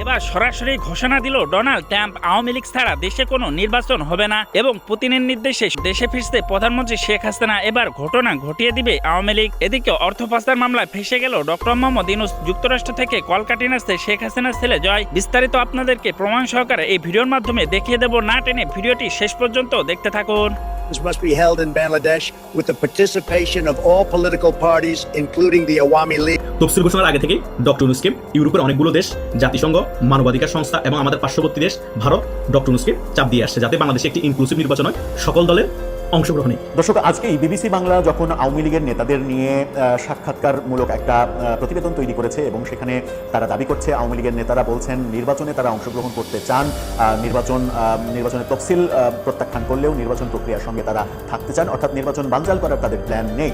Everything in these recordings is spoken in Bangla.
এবার সরাসরি ঘোষণা দিল ডোনাল্ড ট্রাম্প, আওয়ামী লীগ ছাড়া দেশে কোনো নির্বাচন হবে না এবং পুতিনের নির্দেশে দেশে ফিরতে প্রধানমন্ত্রী শেখ হাসিনা এবার ঘটনা ঘটিয়ে দিবে আওয়ামী লীগ। এদিকে অর্থ পাচার মামলায় ফেসে গেল ডক্টর মোহাম্মদ ইউনূস। যুক্তরাষ্ট্র থেকে কলকাঠি নাচতে শেখ হাসিনার ছেলে জয়। বিস্তারিত আপনাদেরকে প্রমাণ সহকারে এই ভিডিওর মাধ্যমে দেখিয়ে দেব, না টেনে ভিডিওটি শেষ পর্যন্ত দেখতে থাকুন। Must be held in Bangladesh with the participation of all political parties, including the Awami League. তফসিল ঘোষণার আগে থেকেই ডক্টর ইউনূসকে ইউরোপের অনেকগুলো দেশ, জাতিসংঘ, মানবাধিকার সংস্থা এবং আমাদের পার্শ্ববর্তী দেশ ভারত ডক্টর ইউনূসকে চাপ দিয়ে আসছে যাতে বাংলাদেশে একটি ইনক্লুসিভ নির্বাচন হয় সকল দলের অংশগ্রহণে। দর্শক, আজকেই বিবিসি বাংলা যখন আওয়ামী লীগের নেতাদের নিয়ে সাক্ষাৎকারমূলক একটা প্রতিবেদন তৈরি করেছে এবং সেখানে তারা দাবি করছে আওয়ামী লীগের নেতারা বলছেন নির্বাচনে তারা অংশগ্রহণ করতে চান, নির্বাচনের তফসিল প্রত্যাখ্যান করলেও নির্বাচন প্রক্রিয়ার সঙ্গে তারা থাকতে চান, অর্থাৎ নির্বাচন বানচাল করার তাদের প্ল্যান নেই।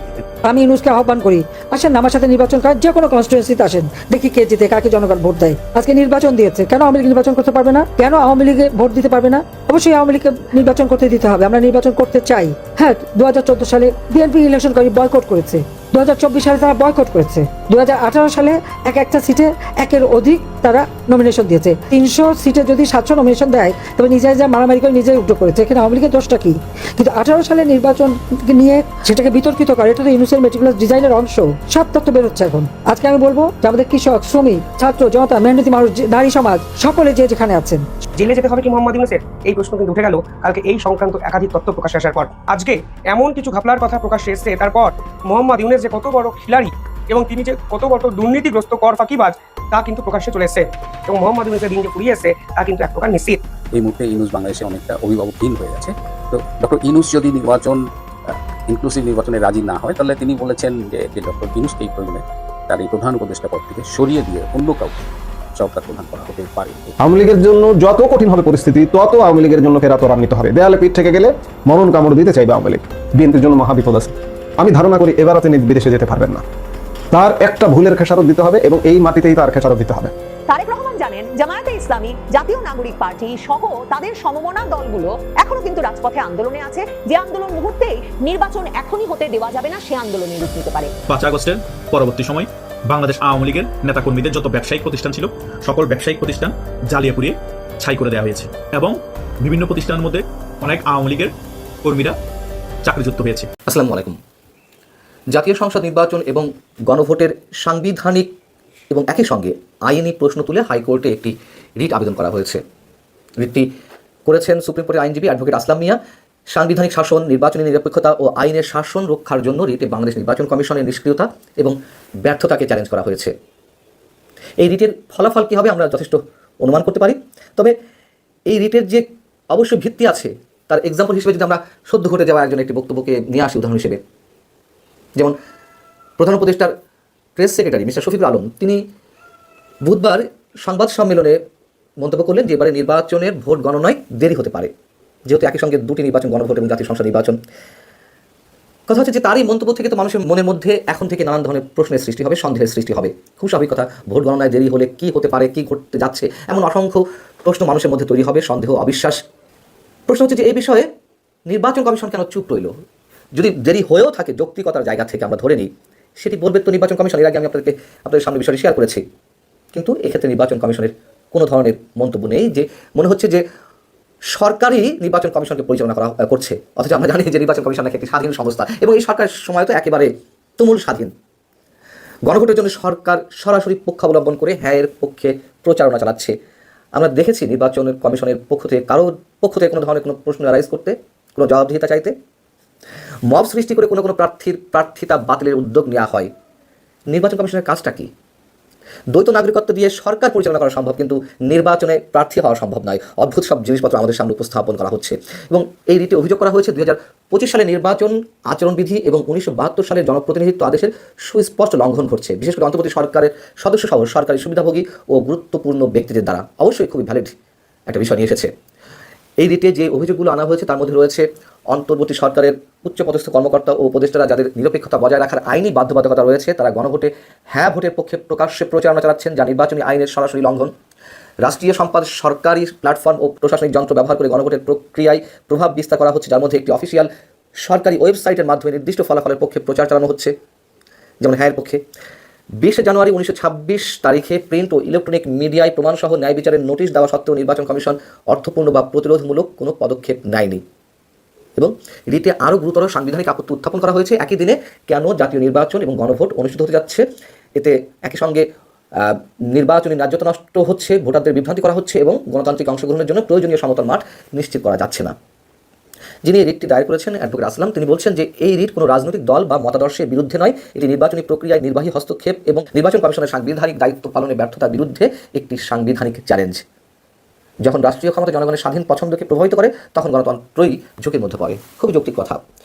আমি ইউনূসকে আহ্বান করি, আসেন আমার সাথে নির্বাচন করার যে কোনো কনস্টিটুয়েন্সিতে আসেন, দেখি কে জিতে, কাকে জনগণ ভোট দেয়। আজকে নির্বাচন দিয়েছে, কেন আওয়ামী লীগ নির্বাচন করতে পারবে না? কেন আওয়ামী লীগে ভোট দিতে পারবে না? অবশ্যই আওয়ামী লীগকে নির্বাচন করতে দিতে হবে। আমরা নির্বাচন করতে চাই। হ্যাঁ, 2014 সালে বিএনপি ইলেকশন বয়কট করেছে, 2024 সালে তারা বয়কট করেছে, 2018 সালে একটা সিটে একের অধিক তারা নমিনেশন দিয়েছে। 300 সিটে যদি 700 নমিনেশন দেয় তবে নিজেরা মারামারি করে নিজেই উদ্যোগ করেছে। এখানে আওয়ামী লীগের দোষটা কি? কিন্তু 18 সালে নির্বাচন নিয়ে সেটাকে বিতর্কিত করে, এটা তো ইউনূসের মেটিকুলাস ডিজাইনের অংশ। সব তথ্য বেরোচ্ছে এখন। আজকে আমি বলবো যে আমাদের কৃষক, শ্রমিক, ছাত্র, জনতা, মেহনতি মানুষ, নারী সমাজ সকলে যেখানে আছেন, জেলে যেতে হবে কি মোহাম্মদ ইউনূসের? এই প্রশ্ন কিন্তু উঠে গেল কালকে এই সংক্রান্ত একাধিক তথ্য প্রকাশ্যে আসার পর। আজকে এমন কিছু ঘাপলার কথা প্রকাশ্যে এসছে, তারপর মোহাম্মদ ইউনূস যে কত বড় খিলাড়ি এবং তিনি যে কত বড় দুর্নীতিগ্রস্ত কর ফাঁকিবাজ তা কিন্তু প্রকাশ্যে চলে এসেছে এবং মোহাম্মদ ইউনূসের দিন যে ফুরিয়ে এসছে তা কিন্তু এক প্রকার নিশ্চিত। এই মুহূর্তে ইউনূস বাংলাদেশে অনেকটা অভিভাবকহীন হয়ে গেছে। তো ডক্টর ইউনূস যদি ইনক্লুসিভ নির্বাচনে রাজি না হয় তাহলে তিনি বলেছেন যে ডক্টর ইউনূসকে এই প্রয়োজনে তার এই প্রধান উপদেষ্টা পদ থেকে সরিয়ে দিয়ে অন্য কাউকে সরকার প্রধান করা হতে পারে। আওয়ামী লীগের জন্য যত কঠিন হবে পরিস্থিতি, তত আওয়ামী লীগের জন্য ফেরা ত্বরান্বিত হবে। দেয়ালে পিঠ থেকে গেলে মরণ কামড় দিতে চাইবে আওয়ামী লীগ। বিএনপির জন্য মহাবিপদ আছে। আমি ধারণা করি এবার তিনি বিদেশে যেতে পারবেন না। তার একটা ভুলের খেসারত দিতে হবে এবং এই মাটিতেই তার খেসারত দিতে হবে। তারেক রহমান জানেন জামায়াতে ইসলামী, জাতীয় নাগরিক পার্টি সহ তাদের সমমনা দলগুলো এখনো কিন্তু রাজপথে আন্দোলনে আছে। যে আন্দোলন মুহূর্তেই নির্বাচন এখনই হতে দেওয়া যাবে না, সে আন্দোলনে রূপ নিতে পারে। 5 আগস্টের পরবর্তী সময় বাংলাদেশ আওয়ামী লীগের নেতাকর্মীদের যত ব্যবসায়িক প্রতিষ্ঠান ছিল সকল ব্যবসায়িক প্রতিষ্ঠান জ্বালিয়ে পুড়িয়ে ছাই করে দেওয়া হয়েছে এবং বিভিন্ন প্রতিষ্ঠানের মধ্যে অনেক আওয়ামী লীগের কর্মীরা চাকরিচ্যুত হয়েছে। আসসালামু আলাইকুম। জাতীয় সংসদ নির্বাচন এবং গণভোটের সাংবিধানিক এবং একই সঙ্গে আইনি প্রশ্ন তুলে হাইকোর্টে একটি রিট আবেদন করা হয়েছে। রিটটি করেছেন সুপ্রিম কোর্টের আইনজীবী অ্যাডভোকেট আসলাম মিয়া। সাংবিধানিক শাসন, নির্বাচনী নিরপেক্ষতা ও আইনের শাসন রক্ষার জন্য রিটে বাংলাদেশ নির্বাচন কমিশনের নিষ্ক্রিয়তা এবং ব্যর্থতাকে চ্যালেঞ্জ করা হয়েছে। এই রিটের ফলাফল কী হবে আমরা যথেষ্ট অনুমান করতে পারি। তবে এই রিটের যে অবশ্যই ভিত্তি আছে তার এক্সাম্পল হিসেবে যদি আমরা সদ্য ঘটে যাওয়া একটি বক্তব্যকে নিয়ে আসি উদাহরণ হিসেবে, যেমন প্রধান উপদেষ্টার press secretary mister Shafiqul Alam তিনি বুধবার সংবাদ সম্মেলনে মন্তব্য করলেন যে এবারে নির্বাচনের ভোট গণনায় দেরি হতে পারে, যেহেতু একই সঙ্গে দুটি নির্বাচন, গণভোট এবং জাতীয় সংসদ নির্বাচন। কথা হচ্ছে যে তার এই মন্তব্য থেকে তো মানুষের মনের মধ্যে এখন থেকে নানান ধরনের প্রশ্নের সৃষ্টি হবে, সন্দেহের সৃষ্টি হবে। খুব স্বাভাবিক কথা, ভোট গণনায় দেরি হলে কী হতে পারে, কী ঘটতে যাচ্ছে, এমন অসংখ্য প্রশ্ন মানুষের মধ্যে তৈরি হবে, সন্দেহ, অবিশ্বাস। প্রশ্ন হচ্ছে যে এই বিষয়ে নির্বাচন কমিশন কেন চুপ রইল? যদি দেরি হয়েও থাকে যৌক্তিকতার জায়গা থেকে আমরা ধরে নিই, সেটি বলবে তো নির্বাচন কমিশন। এর আগে আমি আপনাদের সামনে বিষয়টি শেয়ার করেছি। কিন্তু এক্ষেত্রে নির্বাচন কমিশনের কোনো ধরনের মন্তব্য নেই, যে মনে হচ্ছে যে সরকারই নির্বাচন কমিশনকে পরিচালনা করছে, অথচ আমরা জানি যে নির্বাচন কমিশন একটি স্বাধীন সংস্থা এবং এই সরকারের সময় তো একেবারে তুমুল স্বাধীন। গণভোটের জন্য সরকার সরাসরি পক্ষাবলম্বন করে হ্যাঁ-এর পক্ষে প্রচারণা চালাচ্ছে। আমরা দেখেছি নির্বাচন কমিশনের পক্ষ থেকে কারোর পক্ষ থেকে কোনো ধরনের কোনো প্রশ্ন রাইজ করতে, কোনো জবাবদিহিতা চাইতে, মব সৃষ্টি করে কোনো প্রার্থিতা বাতিলের উদ্যোগ নেওয়া হয়। নির্বাচন কমিশনের কাজটা কি? দ্বৈত নাগরিকত্ব দিয়ে সরকার পরিচালনা করা সম্ভব, কিন্তু নির্বাচনে প্রার্থী হওয়া সম্ভব নয়। অদ্ভুত সব জিনিসপত্র আমাদের সামনে উপস্থাপন করা হচ্ছে এবং এই রিটে অভিযোগ করা হয়েছে 2025 সালে নির্বাচন আচরণবিধি এবং 1972 সালের জনপ্রতিনিধিত্ব আদেশের সুস্পষ্ট লঙ্ঘন ঘটছে, বিশেষ করে অন্তর্বর্তী সরকারের সদস্য সহ সরকারি সুবিধাভোগী ও গুরুত্বপূর্ণ ব্যক্তিদের দ্বারা। অবশ্যই খুবই ভ্যালিড একটা বিষয় নিয়ে এসেছে। এই রিটে যে অভিযোগগুলো আনা হয়েছে তার মধ্যে রয়েছে অন্তর্বর্তী সরকারের উচ্চপদস্থ কর্মকর্তা ও উপদেষ্টারা যাদের নিরপেক্ষতা বজায় রাখার আইনি বাধ্যবাধকতা রয়েছে, তারা গণভোটে হ্যাঁ ভোটের পক্ষে প্রকাশ্যে প্রচারণা চালাচ্ছেন, যা নির্বাচনী আইনের সরাসরি লঙ্ঘন। রাষ্ট্রীয় সম্পদ, সরকারি প্ল্যাটফর্ম ও প্রশাসনিক যন্ত্র ব্যবহার করে গণভোটের প্রক্রিয়ায় প্রভাব বিস্তার করা হচ্ছে, যার মধ্যে একটি অফিসিয়াল সরকারি ওয়েবসাইটের মাধ্যমে নির্দিষ্ট ফলাফলের পক্ষে প্রচার চালানো হচ্ছে, যেমন হ্যাঁ এর পক্ষে। 20 জানুয়ারি 1926 তারিখে প্রিন্ট ও ইলেকট্রনিক মিডিয়ায় প্রমাণসহ ন্যায় বিচারের নোটিশ দেওয়া সত্ত্বেও নির্বাচন কমিশন অর্থপূর্ণ বা প্রতিরোধমূলক কোনো পদক্ষেপ নেয়নি। এবং রিটে আরও গুরুতর সাংবিধানিক আপত্তি উত্থাপন করা হয়েছে। একই দিনে কেন জাতীয় নির্বাচন এবং গণভোট অনুষ্ঠিত হতে যাচ্ছে, এতে একই সঙ্গে নির্বাচনী ন্যায্যতা নষ্ট হচ্ছে, ভোটারদের বিভ্রান্তি করা হচ্ছে এবং গণতান্ত্রিক অংশগ্রহণের জন্য প্রয়োজনীয় সমতল মাঠ নিশ্চিত করা যাচ্ছে না। যিনি এই রিটটি দায়ের করেছেন অ্যাডভোকেট আসলাম, তিনি বলছেন যে এই রিট কোনো রাজনৈতিক দল বা মতাদর্শের বিরুদ্ধে নয়, এটি নির্বাচনী প্রক্রিয়ায় নির্বাহী হস্তক্ষেপ এবং নির্বাচন কমিশনের সাংবিধানিক দায়িত্ব পালনের ব্যর্থতার বিরুদ্ধে একটি সাংবিধানিক চ্যালেঞ্জ। যখন রাষ্ট্রীয় ক্ষমতা জনগণের স্বাধীন পছন্দকে প্রভাবিত করে তখন গণতন্ত্রই ঝুঁকির মধ্যে পড়ে। খুবই যৌক্তিক কথা।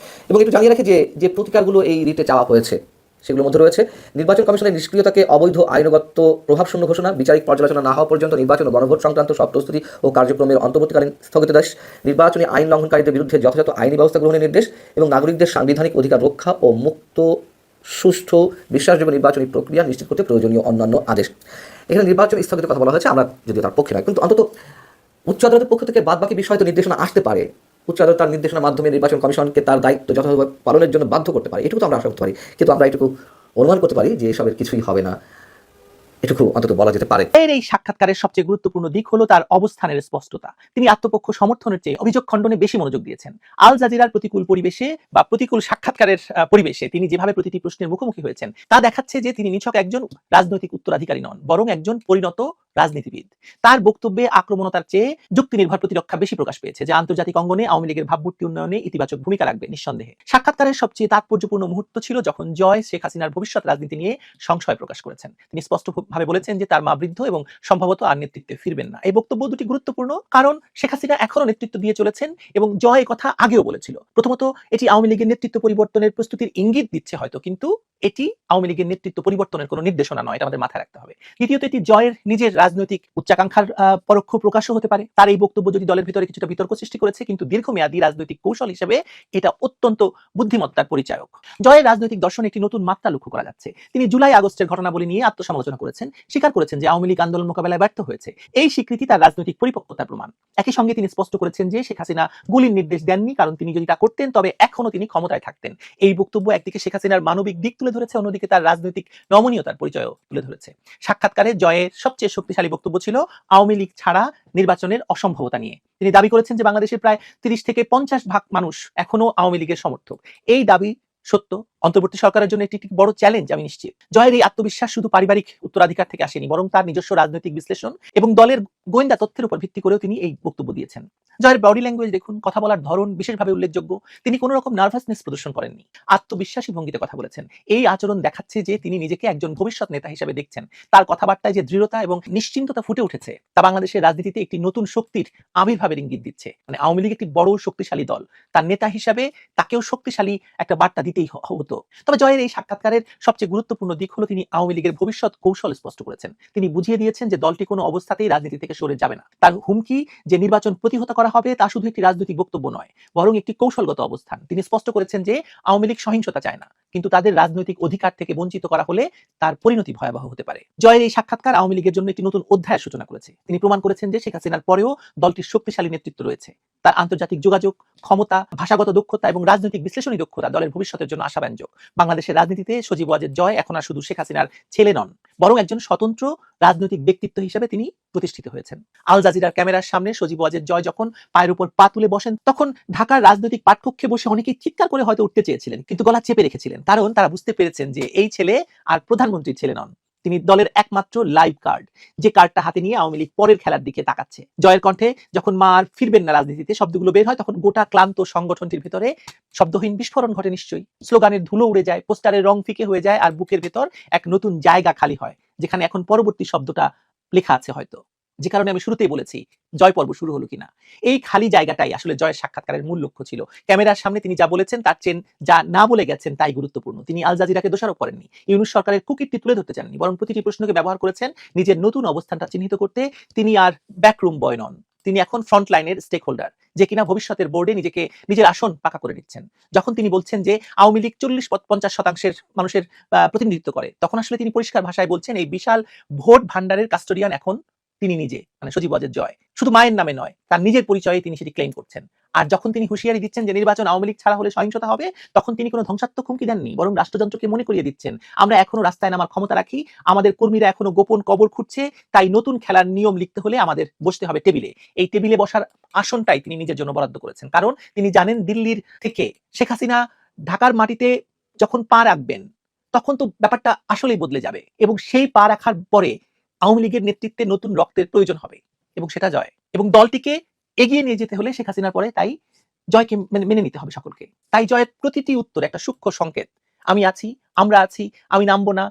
এবং একটু জানিয়ে রাখি যে প্রতিকারগুলো এই রিটে চাওয়া হয়েছে সেগুলোর মধ্যে রয়েছে নির্বাচন কমিশনের নিষ্ক্রিয়তাকে অবৈধ আইনগত প্রভাবশূন্য ঘোষণা, বিচারিক পর্যালোচনা না হওয়া পর্যন্ত নির্বাচন ও গণভোট সংক্রান্ত সব প্রস্তুতি ও কার্যক্রমের অন্তর্বর্তীকালীন স্থগিতাদেশ, নির্বাচনী আইন লঙ্ঘনকারীদের বিরুদ্ধে যথাযথ আইনি ব্যবস্থা গ্রহণের নির্দেশ এবং নাগরিকদের সাংবিধানিক অধিকার রক্ষা ও মুক্ত সুষ্ঠু বিশ্বাসযোগ্য নির্বাচনী প্রক্রিয়া নিশ্চিত করতে প্রয়োজনীয় অন্যান্য আদেশ। এখানে নির্বাচন স্থগিতের কথা বলা হয়েছে, আমরা যদি তার পক্ষে নয়, কিন্তু অন্তত উচ্চ আদালতের পক্ষ থেকে বাদবাকি বিষয় তো নির্দেশনা আসতে পারে। উচ্চ আদালত তার নির্দেশনার মাধ্যমে নির্বাচন কমিশনকে তার দায়িত্ব যথাযথভাবে পালনের জন্য বাধ্য করতে পারে, এটুকু তো আমরা আশা করতে পারি। কিন্তু আমরা এটুকু অনুমান করতে পারি যে এসবের কিছুই হবে না, এটুকু অন্তত বলা যেতে পারে। এর এই সাক্ষাৎকারের সবচেয়ে গুরুত্বপূর্ণ দিক হলো তার অবস্থানের স্পষ্টতা। তিনি আত্মপক্ষ সমর্থনের চেয়ে অভিযোগ খণ্ডনে বেশি মনোযোগ দিয়েছেন। আল জাজিরার প্রতিকূল পরিবেশে বা প্রতিকূল সাক্ষাৎকারের পরিবেশে তিনি যেভাবে প্রতিটি প্রশ্নের মুখোমুখি হয়েছেন তা দেখাচ্ছে যে তিনি নিছক একজন রাজনৈতিক উত্তরাধিকারী নন, বরং একজন পরিণত রাজনীতিবিদ। তার বক্তব্যে আক্রমণতার চেয়ে যুক্তি নির্ভর প্রতিরক্ষা বেশি প্রকাশ পেয়েছে, যা আন্তর্জাতিক অঙ্গনে আওয়ামী লীগের ভাবমূর্তি উন্নয়নে ইতিবাচক ভূমিকা রাখবে নিঃসন্দেহে। সাক্ষাৎকারের সবচেয়ে তাৎপর্যপূর্ণ মুহূর্ত ছিল যখন জয় শেখ হাসিনার ভবিষ্যৎ রাজনীতি নিয়ে সংশয় প্রকাশ করেছেন। তিনি স্পষ্টভাবে বলেছেন যে তার মা বৃদ্ধ এবং সম্ভবত আর নেতৃত্বে ফিরবেন না। এই বক্তব্য দুটি গুরুত্বপূর্ণ, কারণ শেখ হাসিনা এখনো নেতৃত্ব দিয়ে চলেছেন এবং জয় কথা আগেও বলেছিল। প্রথমত, এটি আওয়ামী লীগের নেতৃত্ব পরিবর্তনের প্রস্তুতির ইঙ্গিত দিচ্ছে হয়তো, কিন্তু এটি আওয়ামী লীগের নেতৃত্ব পরিবর্তনের কোনো নির্দেশনা নয়, এটা আমাদের মাথায় রাখতে হবে। দ্বিতীয়ত, এটি জয়ের নিজের রাজনৈতিক উচ্চাকাঙ্ক্ষার পরোক্ষ প্রকাশও হতে পারে। তার এই বক্তব্য যদি দলের ভিতরে কিছুটা বিতর্ক সৃষ্টি করেছে, কিন্তু দীর্ঘমেয়াদী রাজনৈতিক কৌশল হিসেবে এটা অত্যন্ত বুদ্ধিমত্তার পরিচায়ক। জয়ের রাজনৈতিক দর্শনে একটি নতুন মাত্রা লক্ষ্য করা যাচ্ছে। তিনি জুলাই আগস্টের ঘটনাবলী নিয়ে আত্মসমালোচনা করেছেন, স্বীকার করেছেন যে আওয়ামী লীগ আন্দোলন মোকাবেলায় ব্যর্থ হয়েছে। এই স্বীকৃতি তার রাজনৈতিক পরিপক্বতার প্রমাণ। একই সঙ্গে তিনি স্পষ্ট করেছেন যে শেখ হাসিনা গুলির নির্দেশ দেননি, কারণ তিনি যদি তা করতেন তবে এখনো তিনি ক্ষমতায় থাকতেন। এই বক্তব্য একদিকে শেখ হাসিনার মানবিক দিক তুলে ধরেছে, অন্যদিকে তার রাজনৈতিক নমনীয়তার পরিচয়ও তুলে ধরেছে। সাক্ষাৎকারে জয়ের সবচেয়ে শক্তিশালী বক্তব্য ছিল আওয়ামী লীগ ছাড়া নির্বাচনের অসম্ভবতা নিয়ে। তিনি দাবি করেছেন যে বাংলাদেশের প্রায় 30 থেকে 50% মানুষ এখনো আওয়ামী লীগের সমর্থক। এই দাবি সত্য, অন্তর্বর্তী সরকারের জন্য একটি বড় চ্যালেঞ্জ, আমি নিশ্চিত। জয়ের এই আত্মবিশ্বাস শুধু পারিবারিক উত্তরাধিকার থেকে আসেনি, বরং তার নিজস্ব রাজনৈতিক বিশ্লেষণ এবং দলের গোয়েন্দা তথ্যের উপর ভিত্তি করেও তিনি এই বক্তব্য দিয়েছেন। জয়ের বডি ল্যাঙ্গুয়েজ দেখুন, কথা বলার ধরন বিশেষভাবে উল্লেখযোগ্য। তিনি কোনো রকম নার্ভাসনেস প্রদর্শন করেননি, আত্মবিশ্বাসী ভঙ্গিতে কথা বলেছেন। এই আচরণ দেখাচ্ছে যে তিনি নিজেকে একজন ভবিষ্যৎ নেতা হিসেবে দেখছেন। তার কথাবার্তায় যে দৃঢ়তা এবং নিশ্চিন্ততা ফুটে উঠেছে তা বাংলাদেশের রাজনীতিতে একটি নতুন শক্তির আবির্ভাবের ইঙ্গিত দিচ্ছে। মানে আওয়ামী লীগ একটি বড় শক্তিশালী দল, তার নেতা হিসাবে তাকেও শক্তিশালী একটা বার্তা দিতেই হতো। তবে জয়ের এই সাক্ষাৎকারের সবচেয়ে গুরুত্বপূর্ণ দিক হলো তিনি আওয়ামী লীগের ভবিষ্যৎ কৌশল স্পষ্ট করেছেন। তিনি বুঝিয়ে দিয়েছেন যে দলটি কোনো অবস্থাতেই রাজনীতি থেকে সরে যাবে না। তার হুমকি যে নির্বাচন প্রতিহত করা হবে তা শুধু একটি রাজনৈতিক বক্তব্য নয়, বরং একটি কৌশলগত অবস্থান। তিনি স্পষ্ট করেছেন যে আওয়ামী লীগ সহিংসতা চায় না, কিন্তু তাদের রাজনৈতিক অধিকার থেকে বঞ্চিত করা হলে তার পরিণতি ভয়াবহ হতে পারে। জয়ের এই সাক্ষাৎকার আওয়ামী লীগের জন্য একটি নতুন অধ্যায়ের সূচনা করেছে। তিনি প্রমাণ করেছেন যে শেখ হাসিনার পরেও দলটির শক্তিশালী নেতৃত্ব রয়েছে। তার আন্তর্জাতিক যোগাযোগ ক্ষমতা, ভাষাগত দক্ষতা এবং রাজনৈতিক বিশ্লেষণী দক্ষতা দলের ভবিষ্যতের জন্য আশাব্যঞ্জক। বাংলাদেশের রাজনীতিতে সজীব ওয়াজেদ জয় এখন আর শুধু শেখ হাসিনার ছেলে নন, বরং একজন স্বতন্ত্র রাজনৈতিক ব্যক্তিত্ব হিসেবে তিনি প্রতিষ্ঠিত হয়েছেন। আল জাজিরার ক্যামেরার সামনে সজীব ওয়াজেদ জয় যখন পায়ের উপর পা তুলে বসেন, তখন ঢাকার রাজনৈতিক পাঠকক্ষে বসে অনেকেই চিৎকার করে হয়তো উঠতে চেয়েছিলেন, কিন্তু গলা চেপে রেখেছিলেন, কারণ তারা বুঝতে পেরেছেন যে এই ছেলে আর প্রধানমন্ত্রীর ছেলে নন, তিনি দলের একমাত্র লাইভ কার্ড, যে কার্ডটা হাতে নিয়ে আওয়ামী লীগ পরের খেলার দিকে তাকাচ্ছে। জয়ের কণ্ঠে যখন মা আর ফিরবেন না রাজনীতিতে শব্দগুলো বের হয়, তখন গোটা ক্লান্ত সংগঠনটির ভিতরে শব্দহীন বিস্ফোরণ ঘটে। নিশ্চয়ই স্লোগানের ধুলো উড়ে যায়, পোস্টারের রং ফিকে হয়ে যায়, আর বুকের ভেতর এক নতুন জায়গা খালি হয়, যেখানে এখন পরবর্তী শব্দটা লেখা আছে হয়তো, যে কারণে আমি শুরুতেই বলেছি জয় পর্ব শুরু হলো কিনা। এই খালি জায়গাটাই আসলে জয়ের সাক্ষাৎকারের মূল লক্ষ্য ছিল। ক্যামেরার সামনে তিনি যা বলেছেন তার চেয়ে যা না বলে গেছেন তাই গুরুত্বপূর্ণ। তিনি আল জাজিরাকে দোষারোপ করেননি, ইউনূস সরকারের কুকীর্তি তুলে ধরতে চাননি, বরং প্রতিটি প্রশ্নকে ব্যবহার করেছেন নিজের নতুন অবস্থানটা চিহ্নিত করতে। তিনি আর ব্যাকরুম বয় নন, তিনি এখন ফ্রন্ট লাইনের স্টেক হোল্ডার, যে কিনা ভবিষ্যতের বোর্ডে নিজের আসন পাকা করে নিচ্ছেন। যখন তিনি বলছেন যে আওয়ামী লীগ 40-50% মানুষের প্রতিনিধিত্ব করে, তখন আসলে তিনি পরিষ্কার ভাষায় বলছেন এই বিশাল ভোট ভান্ডারের কাস্টোডিয়ান এখন তিনি নিজে, মানে সজীব ওয়াজেদ জয়। শুধু মায়ের নামে নয়, তার নিজের পরিচয়ে তিনি সেটি ক্লেম করছেন। আর যখন তিনি হুঁশিয়ারি দিচ্ছেন যে নির্বাচন আওয়ামী লীগ ছাড়া হলে সহিংসতা হবে, তখন তিনি কোনো ধ্বংসাত্মক হুমকি দেননি, বরং রাষ্ট্রযন্ত্রকে মনে করিয়ে দিচ্ছেন আমরা এখনো রাস্তায় নামার ক্ষমতা রাখি, আমাদের কর্মীরা এখনো গোপন কবর খুঁড়ছে, তাই নতুন খেলার নিয়ম লিখতে হলে আমাদের বসতে হবে টেবিলে। এই টেবিলে বসার আসনটাই তিনি নিজের জন্য বরাদ্দ করেছেন, কারণ তিনি জানেন দিল্লির থেকে শেখ হাসিনা ঢাকার মাটিতে যখন পা রাখবেন তখন তো ব্যাপারটা আসলেই বদলে যাবে, এবং সেই পা রাখার পরে আওয়ামী লীগের নেতৃত্বে নতুন রক্তের প্রয়োজন হবে, এবং সেটা জয়। এবং দলটিকে এগিয়ে নিয়ে যেতে হলে শেখ হাসিনার পরে তাই জয়কে মেনে নিতে হবে সকলকে। তাই জয়ের প্রতিটি উত্তর একটা সূক্ষ্ম সংকেত, আমি আছি, আমরা আছি, আমি নামবো না,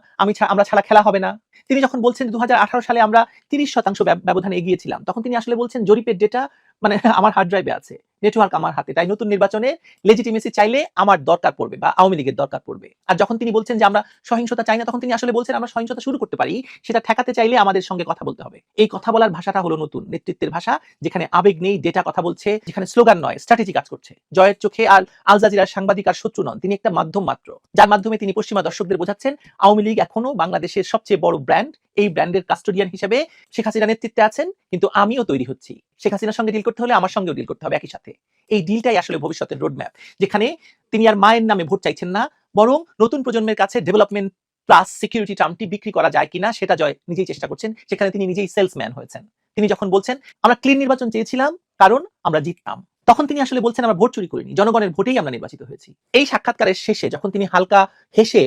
আমরা ছাড়া খেলা হবে না। তিনি যখন বলছেন 2018 সালে আমরা 30% ব্যবধানে এগিয়েছিলাম, তখন তিনি আসলে বলছেন জরিপের ডেটা মানে আমার হার্ড ড্রাইভে আছে, নেটওয়ার্ক আমার হাতে, তাই নতুন নির্বাচনে লেজিটিমেসি চাইলে আমার দরকার পড়বে বা আওয়ামী লীগের দরকার পড়বে। আর যখন তিনি বলছেন যে আমরা সহিংসতা চাই না, তখন তিনি আসলে বলছেন আমরা সহিংসতা শুরু করতে পারি, সেটা ঠেকাতে চাইলে আমাদের সঙ্গে কথা বলতে হবে। এই কথা বলার ভাষাটা হলো নতুন নেতৃত্বের ভাষা, যেখানে আবেগ নেই, ডেটা কথা বলছে, যেখানে স্লোগান নয় স্ট্র্যাটেজি কাজ করছে। জয়ের চোখে আর আল জাজিরার সাংবাদিক আর শত্রু নন, তিনি একটা মাধ্যম মাত্র, যার মাধ্যমে তিনি পশ্চিমা দর্শকদের বোঝাচ্ছেন আওয়ামী লীগ এখনো বাংলাদেশের সবচেয়ে বড় ব্র্যান্ড, এই ব্র্যান্ডের কাস্টোডিয়ান হিসেবে শেখ হাসিনা নেতৃত্বে আছেন, কিন্তু আমিও তৈরি হচ্ছি, শেখ হাসিনার সঙ্গে ডিল করতে হলে আমার সঙ্গেও ডিল করতে হবে একই সাথে। এই ডিলটাই আসলে ভবিষ্যতের রোডম্যাপ, যেখানে তিনি আর মায়ের নামে ভোট চাইছেন না, বরং নতুন প্রজন্মের কাছে ডেভেলপমেন্ট প্লাস সিকিউরিটি টার্মটি বিক্রি করা যায় কিনা সেটা জয় নিজেই চেষ্টা করছেন। সেখানে তিনি নিজেই সেলসম্যান হয়েছেন। তিনি যখন বলছেন আমরা ক্লিন নির্বাচন চেয়েছিলাম কারণ আমরা জিততাম, তখন তিনি আসলে বলছেন আমরা ভোট চুরি করিনি, জনগণের ভোটেই আমরা নির্বাচিত হয়েছি। এই সাক্ষাৎকারের শেষে যখন তিনি হালকা হেসে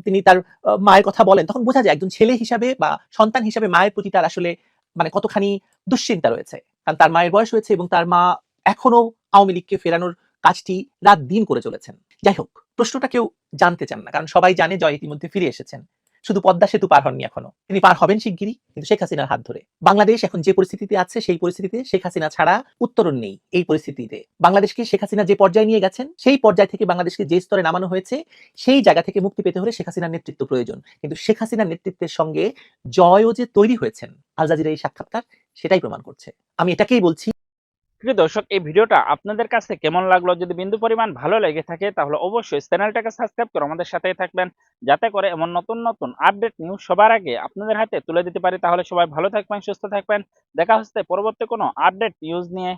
তিনি তার মায়ের কথা বলেন, তখন বোঝা যায় একজন ছেলে হিসাবে বা সন্তান হিসাবে মায়ের প্রতি তার আসলে মানে কতখানি দুশ্চিন্তা রয়েছে, কারণ তার মায়ের বয়স হয়েছে এবং তার মা এখনো আওয়ামী লীগকে ফেরানোর কাজটি রাত দিন করে চলেছেন। যাই হোক, প্রশ্নটা কেউ জানতে চান না, কারণ সবাই জানে জয় ইতিমধ্যে ফিরে এসেছেন, শুধু পদ্মা সেতু পার হননি এখনো, তিনি পার হবেন শিগগিরই, কিন্তু শেখ হাসিনার হাত ধরে। বাংলাদেশ এখন যে পরিস্থিতিতে আছে, সেই পরিস্থিতিতে শেখ হাসিনা ছাড়া উত্তরণ নেই। এই পরিস্থিতিতে বাংলাদেশকে শেখ হাসিনা যে পর্যায়ে নিয়ে গেছেন, সেই পর্যায় থেকে বাংলাদেশকে যে স্তরে নামানো হয়েছে, সেই জায়গা থেকে মুক্তি পেতে হলে শেখ হাসিনার নেতৃত্ব প্রয়োজন। কিন্তু শেখ হাসিনার নেতৃত্বের সঙ্গে জয়ও যে তৈরি হয়েছেন, আল জাজিরা এই সাক্ষাৎকার সেটাই প্রমাণ করছে। আমি এটাকেই বলছি। প্রিয় দর্শক, এই ভিডিওটা আপনাদের কাছে কেমন লাগলো? যদি বিন্দু পরিমাণ ভালো লেগে থাকে তাহলে অবশ্যই চ্যানেলটাকে সাবস্ক্রাইব করে আমাদের সাথেই থাকবেন, যাতে করে এমন নতুন নতুন আপডেট নিউজ সবার আগে আপনাদের হাতে তুলে দিতে পারি। তাহলে সবাই ভালো থাকবেন, সুস্থ থাকবেন। দেখা হচ্ছে পরবর্তী কোনো আপডেট নিউজ নিয়ে।